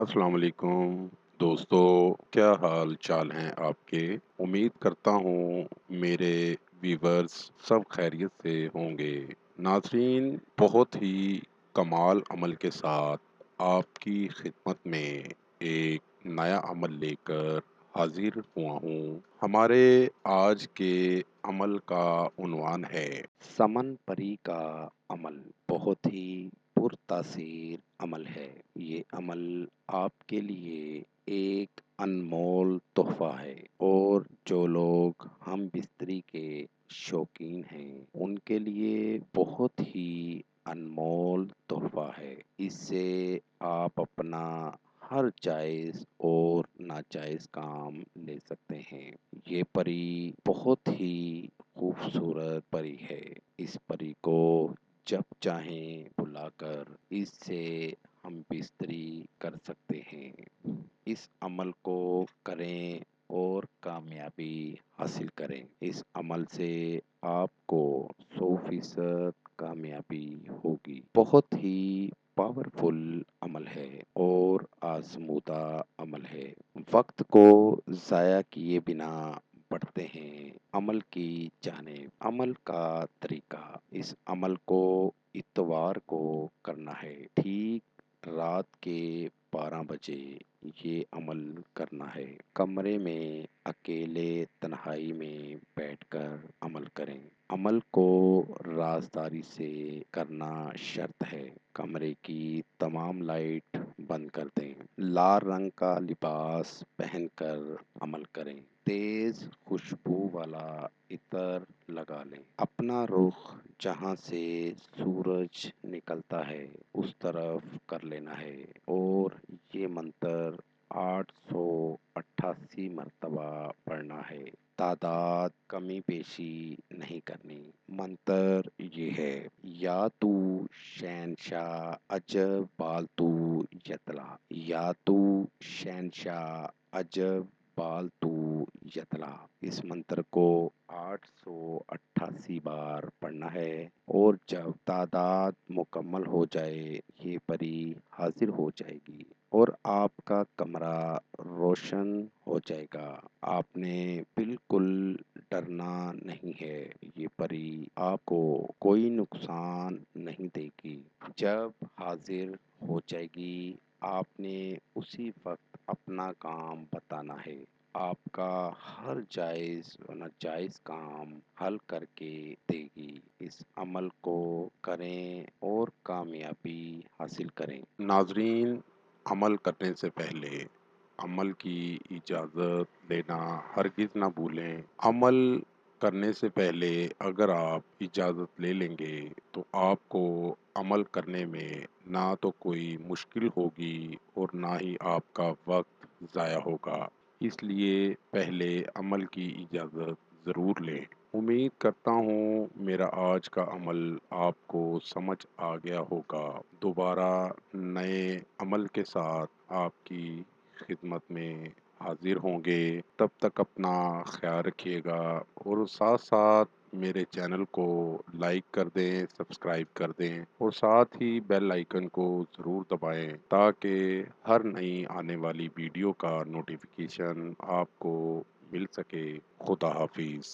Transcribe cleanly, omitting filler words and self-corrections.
अस्सलाम वालेकुम दोस्तों, क्या हाल चाल हैं आपके? उम्मीद करता हूँ मेरे व्यूवर्स सब खैरियत से होंगे। नाज़रीन, बहुत ही कमाल अमल के साथ आपकी खिदमत में एक नया अमल लेकर हाजिर हुआ हूँ। हमारे आज के अमल का उन्वान है समन परी का अमल। बहुत ही पुरतासीर अमल है। ये अमल आपके लिए एक अनमोल तोहफा है और जो लोग हम बिस्तरी के शौकीन हैं उनके लिए बहुत ही अनमोल तोहफा है। इससे आप अपना हर जायज़ और नाजायज़ काम ले सकते हैं। ये परी बहुत ही खूबसूरत परी है। इस परी को जब चाहें बुलाकर इससे हम बिस्तरी कर सकते हैं। इस अमल को करें और कामयाबी हासिल करें। इस अमल से आपको 100% कामयाबी होगी। बहुत ही पावरफुल अमल है और आजमूदा अमल है। वक्त को ज़ाया किए बिना बढ़ते हैं अमल की जानिब। अमल का तरीका: इस अमल को इतवार को करना है। ठीक रात के 12 बजे ये अमल करना है। कमरे में अकेले तन्हाई में बैठकर अमल करें। अमल को राजदारी से करना शर्त है। कमरे की तमाम लाइट बंद कर दें। लाल रंग का लिबास पहनकर अमल करें। तेज खुशबू वाला इतर लगा लें। अपना रुख जहाँ से सूरज निकलता है उस तरफ कर लेना है और ये मंत्र 888 मरतबा पढ़ना है। तादाद कमी पेशी नहीं करनी। मंत्र ये है: या तू शहनशाह अजब बालतू यतला, या तू शहनशाह अजब बालतू यतला। इस मंत्र को 888 बार पढ़ना है और जब तादाद मुकम्मल हो जाए ये परी हाजिर हो जाएगी और आपका कमरा रोशन हो जाएगा। आपने बिल्कुल डरना नहीं है। ये परी आपको कोई नुकसान नहीं देगी। जब हाजिर हो जाएगी आपने उसी वक्त अपना काम बताना है। आपका हर जायज़ व नाजायज़ काम हल करके देगी। इस अमल को करें और कामयाबी हासिल करें। नाजरीन, अमल करने से पहले अमल की इजाज़त लेना हरगिज़ ना भूलें। अमल करने से पहले अगर आप इजाज़त ले लेंगे तो आपको अमल करने में ना तो कोई मुश्किल होगी और ना ही आपका वक्त ज़ाया होगा। इसलिए पहले अमल की इजाज़त ज़रूर लें। उम्मीद करता हूँ मेरा आज का अमल आपको समझ आ गया होगा। दोबारा नए अमल के साथ आपकी खिदमत में हाजिर होंगे। तब तक अपना ख्याल रखिएगा और साथ साथ मेरे चैनल को लाइक कर दें, सब्सक्राइब कर दें और साथ ही बेल आइकन को ज़रूर दबाएं ताकि हर नई आने वाली वीडियो का नोटिफिकेशन आपको मिल सके। खुदा हाफिज़।